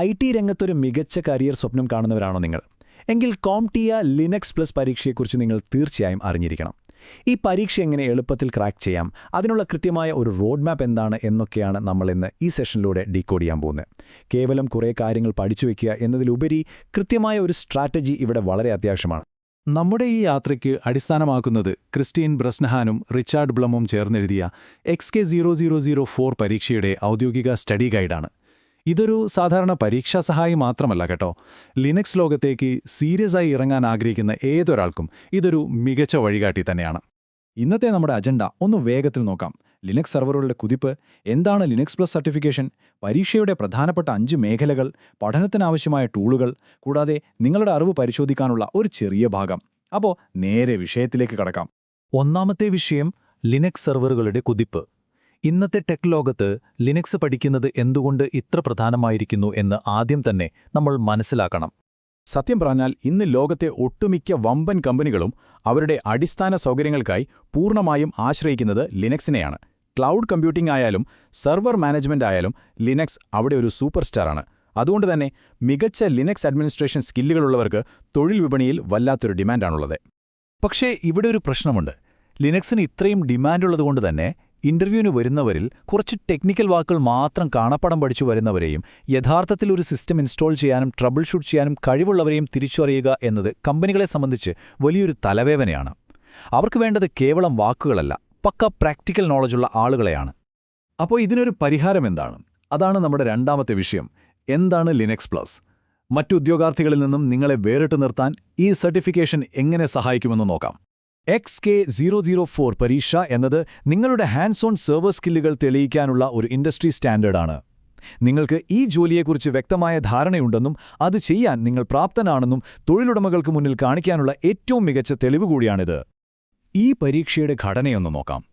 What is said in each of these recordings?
IT രംഗത്തൊരു മികച്ച career സ്വപ്നം കാണുന്നവരാണോ നിങ്ങൾ? എങ്കിൽ കോംടിയ ലിനക്സ് പ്ലസ് പരീക്ഷയെക്കുറിച്ച് നിങ്ങൾ തീർച്ചയായും അറിഞ്ഞിരിക്കണം. ഈ പരീക്ഷ എങ്ങനെ എളുപ്പത്തിൽ ക്രാക്ക് ചെയ്യാം, അതിനുള്ള കൃത്യമായ ഒരു റോഡ് മാപ്പ് എന്താണ് എന്നൊക്കെയാണ് നമ്മൾ ഇന്ന് ഈ സെഷനിലൂടെ ഡീകോഡ് ചെയ്യാൻ പോകുന്നത്. കേവലം കുറേ കാര്യങ്ങൾ പഠിച്ചു വയ്ക്കുക എന്നതിലുപരി കൃത്യമായ ഒരു സ്ട്രാറ്റജി ഇവിടെ വളരെ അത്യാവശ്യമാണ്. നമ്മുടെ ഈ യാത്രയ്ക്ക് അടിസ്ഥാനമാക്കുന്നത് ക്രിസ്റ്റീൻ ബ്രസ്നഹാനും റിച്ചാർഡ് ബ്ലമും ചേർന്നെഴുതിയ XK0004 പരീക്ഷയുടെ ഔദ്യോഗിക സ്റ്റഡി ഗൈഡാണ്. ഇതൊരു സാധാരണ പരീക്ഷാ സഹായി മാത്രമല്ല കേട്ടോ. ലിനക്സ് ലോകത്തേക്ക് സീരിയസ് ആയി ഇറങ്ങാൻ ആഗ്രഹിക്കുന്ന ഏതൊരാൾക്കും ഇതൊരു മികച്ച വഴികാട്ടി തന്നെയാണ്. ഇന്നത്തെ നമ്മുടെ അജണ്ട ഒന്ന് വേഗത്തിൽ നോക്കാം. ലിനക്സ് സെർവറുകളുടെ കുതിപ്പ്, എന്താണ് ലിനക്സ് പ്ലസ് സർട്ടിഫിക്കേഷൻ, പരീക്ഷയുടെ പ്രധാനപ്പെട്ട 5 മേഖലകൾ, പഠനത്തിനാവശ്യമായ ടൂളുകൾ, കൂടാതെ നിങ്ങളുടെ അറിവ് പരിശോധിക്കാനുള്ള ഒരു ചെറിയ ഭാഗം. അപ്പോൾ നേരെ വിഷയത്തിലേക്ക് കടക്കാം. ഒന്നാമത്തെ വിഷയം ലിനക്സ് സെർവറുകളുടെ കുതിപ്പ്. ഇന്നത്തെ ടെക് ലോകത്ത് ലിനക്സ് പഠിക്കുന്നത് എന്തുകൊണ്ട് ഇത്ര പ്രധാനമായിരിക്കുന്നു എന്ന് ആദ്യം തന്നെ നമ്മൾ മനസ്സിലാക്കണം. സത്യം പറഞ്ഞാൽ ഇന്ന് ലോകത്തെ ഒട്ടുമിക്ക വമ്പൻ കമ്പനികളും അവരുടെ അടിസ്ഥാന സൗകര്യങ്ങൾക്കായി പൂർണ്ണമായും ആശ്രയിക്കുന്നത് ലിനക്സിനെയാണ്. ക്ലൗഡ് കമ്പ്യൂട്ടിംഗ് ആയാലും സെർവർ മാനേജ്മെന്റ് ആയാലും ലിനക്സ് അവിടെ ഒരു സൂപ്പർ സ്റ്റാറാണ്. അതുകൊണ്ട് തന്നെ മികച്ച ലിനക്സ് അഡ്മിനിസ്ട്രേഷൻ സ്കില്ലുകളുള്ളവർക്ക് തൊഴിൽ വിപണിയിൽ വല്ലാത്തൊരു ഡിമാൻഡാണുള്ളത്. പക്ഷേ ഇവിടെ ഒരു പ്രശ്നമുണ്ട്. ലിനക്സിന് ഇത്രയും ഡിമാൻഡുള്ളതുകൊണ്ട് തന്നെ ഇന്റർവ്യൂവിന് വരുന്നവരിൽ കുറച്ച് ടെക്നിക്കൽ വാക്കുകൾ മാത്രം കാണപ്പടം പഠിച്ചു വരുന്നവരെയും യഥാർത്ഥത്തിൽ ഒരു സിസ്റ്റം ഇൻസ്റ്റാൾ ചെയ്യാനും ട്രബിൾ ഷൂട്ട് ചെയ്യാനും കഴിവുള്ളവരെയും തിരിച്ചറിയുക എന്നത് കമ്പനികളെ സംബന്ധിച്ച് വലിയൊരു തലവേദനയാണ്. അവർക്ക് വേണ്ടത് കേവലം വാക്കുകളല്ല, പക്ക പ്രാക്ടിക്കൽ നോളജുള്ള ആളുകളെയാണ്. അപ്പോൾ ഇതിനൊരു പരിഹാരം എന്താണ്? അതാണ് നമ്മുടെ രണ്ടാമത്തെ വിഷയം. എന്താണ് ലിനക്സ് പ്ലസ്? മറ്റു ഉദ്യോഗാർത്ഥികളിൽ നിന്നും നിങ്ങളെ വേറിട്ട് നിർത്താൻ ഈ സർട്ടിഫിക്കേഷൻ എങ്ങനെ സഹായിക്കുമെന്ന് നോക്കാം. XK004 പരീക്ഷ എന്നത് നിങ്ങളുടെ ഹാൻഡ്സ് ഓൺ സെർവർ സ്കില്ലുകൾ തെളിയിക്കാനുള്ള ഒരു ഇൻഡസ്ട്രി സ്റ്റാൻഡേർഡാണ്. നിങ്ങൾക്ക് ഈ ജോലിയെക്കുറിച്ച് വ്യക്തമായ ധാരണയുണ്ടെന്നും അത് ചെയ്യാൻ നിങ്ങൾ പ്രാപ്തനാണെന്നും തൊഴിലുടമകൾക്ക് മുന്നിൽ കാണിക്കാനുള്ള ഏറ്റവും മികച്ച തെളിവ് കൂടിയാണിത്. ഈ പരീക്ഷയുടെ ഘടനയൊന്ന് നോക്കാം.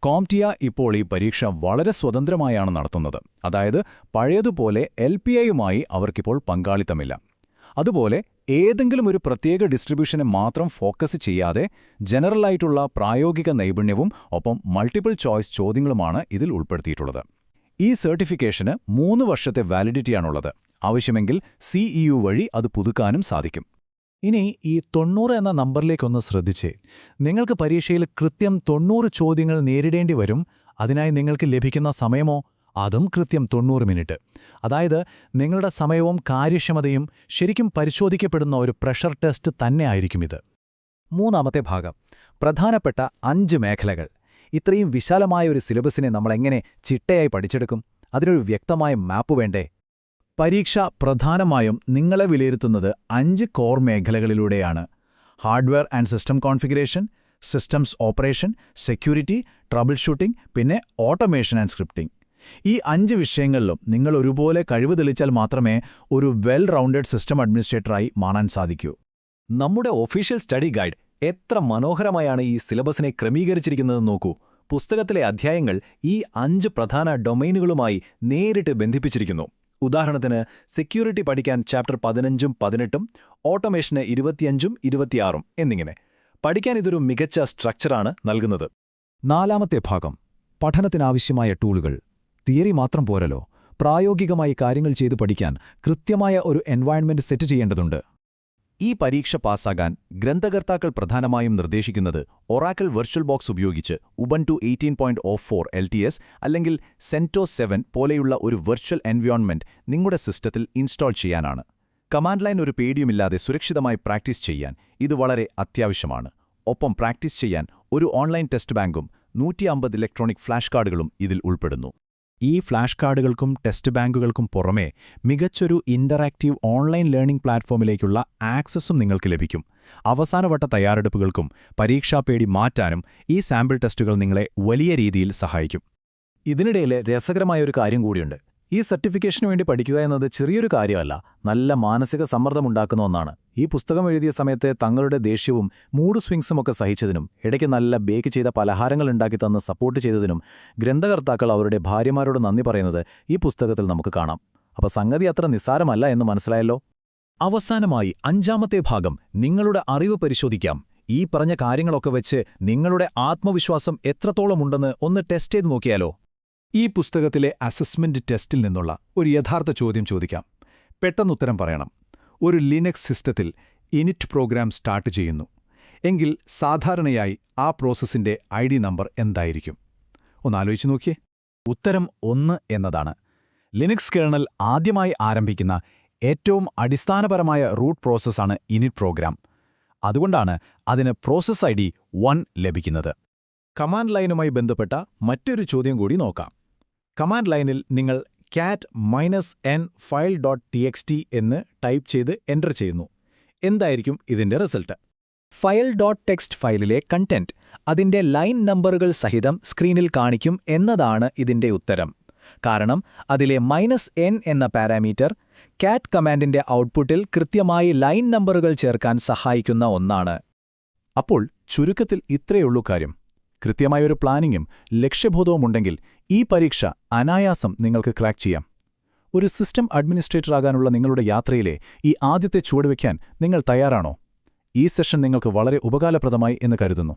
കോംടിയ ഇപ്പോൾ ഈ പരീക്ഷ വളരെ സ്വതന്ത്രമായാണ് നടത്തുന്നത്. അതായത് പഴയതുപോലെ LPIയുമായി അവർക്കിപ്പോൾ പങ്കാളിത്തമില്ല. അതുപോലെ ഏതെങ്കിലും ഒരു പ്രത്യേക ഡിസ്ട്രിബ്യൂഷനെ മാത്രം ഫോക്കസ് ചെയ്യാതെ ജനറലായിട്ടുള്ള പ്രായോഗിക നൈപുണ്യവും ഒപ്പം മൾട്ടിപ്പിൾ ചോയ്സ് ചോദ്യങ്ങളുമാണ് ഇതിൽ ഉൾപ്പെടുത്തിയിട്ടുള്ളത്. ഈ സർട്ടിഫിക്കേഷന് 3 വർഷത്തെ വാലിഡിറ്റിയാണുള്ളത്. ആവശ്യമെങ്കിൽ CEU വഴി അത് പുതുക്കാനും സാധിക്കും. ഇനി ഈ 90 എന്ന നമ്പറിലേക്കൊന്ന് ശ്രദ്ധിച്ചേ. നിങ്ങൾക്ക് പരീക്ഷയിൽ കൃത്യം 90 ചോദ്യങ്ങൾ നേരിടേണ്ടി വരും. അതിനായി നിങ്ങൾക്ക് ലഭിക്കുന്ന സമയമോ അതും കൃത്യം 90 മിനിറ്റ്. അതായത് നിങ്ങളുടെ സമയവും കാര്യക്ഷമതയും ശരിക്കും പരിശോധിക്കപ്പെടുന്ന ഒരു പ്രഷർ ടെസ്റ്റ് തന്നെയായിരിക്കും ഇത്. മൂന്നാമത്തെ ഭാഗം, പ്രധാനപ്പെട്ട 5 മേഖലകൾ. ഇത്രയും വിശാലമായ ഒരു സിലബസിനെ നമ്മളെങ്ങനെ ചിട്ടയായി പഠിച്ചെടുക്കും? അതിനൊരു വ്യക്തമായ മാപ്പ് വേണ്ടേ? പരീക്ഷ പ്രധാനമായും നിങ്ങളെ വിലയിരുത്തുന്നത് 5 കോർ മേഖലകളിലൂടെയാണ്. Hardware and system configuration, systems operation, security, troubleshooting, പിന്നെ ഓട്ടോമേഷൻ ആൻഡ് സ്ക്രിപ്റ്റിംഗ്. ഈ 5 വിഷയങ്ങളിലും നിങ്ങൾ ഒരുപോലെ കഴിവ് തെളിച്ചാൽ മാത്രമേ ഒരു വെൽ റൗണ്ടഡ് സിസ്റ്റം അഡ്മിനിസ്ട്രേറ്ററായി മാറാൻ സാധിക്കൂ. നമ്മുടെ ഒഫീഷ്യൽ സ്റ്റഡി ഗൈഡ് എത്ര മനോഹരമായാണ് ഈ സിലബസിനെ ക്രമീകരിച്ചിരിക്കുന്നതെന്ന് നോക്കൂ. പുസ്തകത്തിലെ അധ്യായങ്ങൾ ഈ 5 പ്രധാന ഡൊമൈനുകളുമായി നേരിട്ട് ബന്ധിപ്പിച്ചിരിക്കുന്നു. ഉദാഹരണത്തിന് സെക്യൂരിറ്റി പഠിക്കാൻ ചാപ്റ്റർ 15ഉം 18ഉം, ഓട്ടോമേഷന് 25ഉം 26ഉം എന്നിങ്ങനെ. പഠിക്കാൻ ഇതൊരു മികച്ച സ്ട്രക്ചറാണ് നൽകുന്നത്. നാലാമത്തെ ഭാഗം, പഠനത്തിനാവശ്യമായ ടൂളുകൾ. തിയറി മാത്രം പോരല്ലോ, പ്രായോഗികമായി കാര്യങ്ങൾ ചെയ്തു പഠിക്കാൻ കൃത്യമായ ഒരു എൻവയൺമെന്റ് സെറ്റ് ചെയ്യേണ്ടതുണ്ട്. ഈ പരീക്ഷ പാസ്സാകാൻ ഗ്രന്ഥകർത്താക്കൾ പ്രധാനമായും നിർദ്ദേശിക്കുന്നത് ഒറാക്കിൾ വെർച്വൽ ബോക്സ് ഉപയോഗിച്ച് ഉബുണ്ടു 18.04 LTS അല്ലെങ്കിൽ സെന്റോസ് 7 പോലെയുള്ള ഒരു വെർച്വൽ എൻവയോൺമെന്റ് നിങ്ങളുടെ സിസ്റ്റത്തിൽ ഇൻസ്റ്റാൾ ചെയ്യാനാണ്. കമാൻഡ് ലൈൻ ഒരു പേടിയുമില്ലാതെ സുരക്ഷിതമായി പ്രാക്ടീസ് ചെയ്യാൻ ഇത് വളരെ അത്യാവശ്യമാണ്. ഒപ്പം പ്രാക്ടീസ് ചെയ്യാൻ ഒരു ഓൺലൈൻ ടെസ്റ്റ് ബാങ്കും 150 ഇലക്ട്രോണിക് ഫ്ലാഷ് കാർഡുകളും ഇതിൽ ഉൾപ്പെടുന്നു. ഈ ഫ്ലാഷ് കാർഡുകൾക്കും ടെസ്റ്റ് ബാങ്കുകൾക്കും പുറമേ മികച്ചൊരു ഇന്ററാക്റ്റീവ് ഓൺലൈൻ ലേണിംഗ് പ്ലാറ്റ്ഫോമിലേക്കുള്ള ആക്സസും നിങ്ങൾക്ക് ലഭിക്കും. അവസാനവട്ട തയ്യാറെടുപ്പുകൾക്കും പരീക്ഷാപേടി മാറ്റാനും ഈ സാമ്പിൾ ടെസ്റ്റുകൾ നിങ്ങളെ വലിയ രീതിയിൽ സഹായിക്കും. ഇതിനിടയിൽ രസകരമായൊരു കാര്യം കൂടിയുണ്ട്. ഈ സർട്ടിഫിക്കേഷനു വേണ്ടി പഠിക്കുക എന്നത് ചെറിയൊരു കാര്യമല്ല, നല്ല മാനസിക സമ്മർദ്ദമുണ്ടാക്കുന്ന ഒന്നാണ്. ഈ പുസ്തകം എഴുതിയ സമയത്ത് തങ്ങളുടെ ദേഷ്യവും മൂഡ് സ്വിങ്സുമൊക്കെ സഹിച്ചതിനും ഇടയ്ക്ക് നല്ല ബേക്ക് ചെയ്ത പലഹാരങ്ങൾ ഉണ്ടാക്കി തന്ന് സപ്പോർട്ട് ചെയ്തതിനും ഗ്രന്ഥകർത്താക്കൾ അവരുടെ ഭാര്യമാരോട് നന്ദി പറയുന്നത് ഈ പുസ്തകത്തിൽ നമുക്ക് കാണാം. അപ്പോൾ സംഗതി അത്ര നിസ്സാരമല്ല എന്ന് മനസ്സിലായല്ലോ. അവസാനമായി 5ാമത്തെ ഭാഗം, നിങ്ങളുടെ അറിവ് പരിശോധിക്കാം. ഈ പറഞ്ഞ കാര്യങ്ങളൊക്കെ വെച്ച് നിങ്ങളുടെ ആത്മവിശ്വാസം എത്രത്തോളമുണ്ടെന്ന് ഒന്ന് ടെസ്റ്റ് ചെയ്ത് നോക്കിയാലോ. ഈ പുസ്തകത്തിലെ അസസ്മെന്റ് ടെസ്റ്റിൽ നിന്നുള്ള ഒരു യഥാർത്ഥ ചോദ്യം ചോദിക്കാം. പെട്ടെന്നുത്തരം പറയണം. ഒരു ലിനക്സ് സിസ്റ്റത്തിൽ ഇനിറ്റ് പ്രോഗ്രാം സ്റ്റാർട്ട് ചെയ്യുന്നു എങ്കിൽ സാധാരണയായി ആ പ്രോസസ്സിന്റെ ID നമ്പർ എന്തായിരിക്കും? ഒന്നാലോചിച്ച് നോക്കിയേ. ഉത്തരം 1 എന്നതാണ്. ലിനക്സ് കേർണൽ ആദ്യമായി ആരംഭിക്കുന്ന ഏറ്റവും അടിസ്ഥാനപരമായ റൂട്ട് പ്രോസസ്സാണ് ഇനിറ്റ് പ്രോഗ്രാം. അതുകൊണ്ടാണ് അതിന് പ്രോസസ് ID 1 ലഭിക്കുന്നത്. കമാൻഡ് ലൈനുമായി ബന്ധപ്പെട്ട മറ്റൊരു ചോദ്യം കൂടി നോക്കാം. കമാൻഡ് ലൈനിൽ നിങ്ങൾ cat-n file.txt എന്ന് ടൈപ്പ് ചെയ്ത് എൻ്റർ ചെയ്യുന്നു. എന്തായിരിക്കും ഇതിന്റെ റിസൾട്ട്? file.txt ഫയലിലെ കണ്ടന്റ് അതിന്റെ ലൈൻ നമ്പറുകൾ സഹിതം സ്ക്രീനിൽ കാണിക്കും എന്നതാണ് ഇതിന്റെ ഉത്തരം. കാരണം അതിലെ -n എന്ന പാരാമീറ്റർ കാറ്റ് കമാൻഡിന്റെ ഔട്ട്പുട്ടിൽ കൃത്യമായി ലൈൻ നമ്പറുകൾ ചേർക്കാൻ സഹായിക്കുന്ന ഒന്നാണ്. അപ്പോൾ ചുരുക്കത്തിൽ ഇത്രയുള്ളൂ കാര്യം. കൃത്യമായൊരു പ്ലാനിങ്ങും ലക്ഷ്യബോധവുമുണ്ടെങ്കിൽ ഈ പരീക്ഷ അനായാസം നിങ്ങൾക്ക് ക്രാക്ക് ചെയ്യാം. ഒരു സിസ്റ്റം അഡ്മിനിസ്ട്രേറ്ററാകാനുള്ള നിങ്ങളുടെ യാത്രയിലെ ഈ ആദ്യത്തെ ചുവടുവയ്ക്കാൻ നിങ്ങൾ തയ്യാറാണോ? ഈ സെഷൻ നിങ്ങൾക്ക് വളരെ ഉപകാരപ്രദമായി എന്ന് കരുതുന്നു.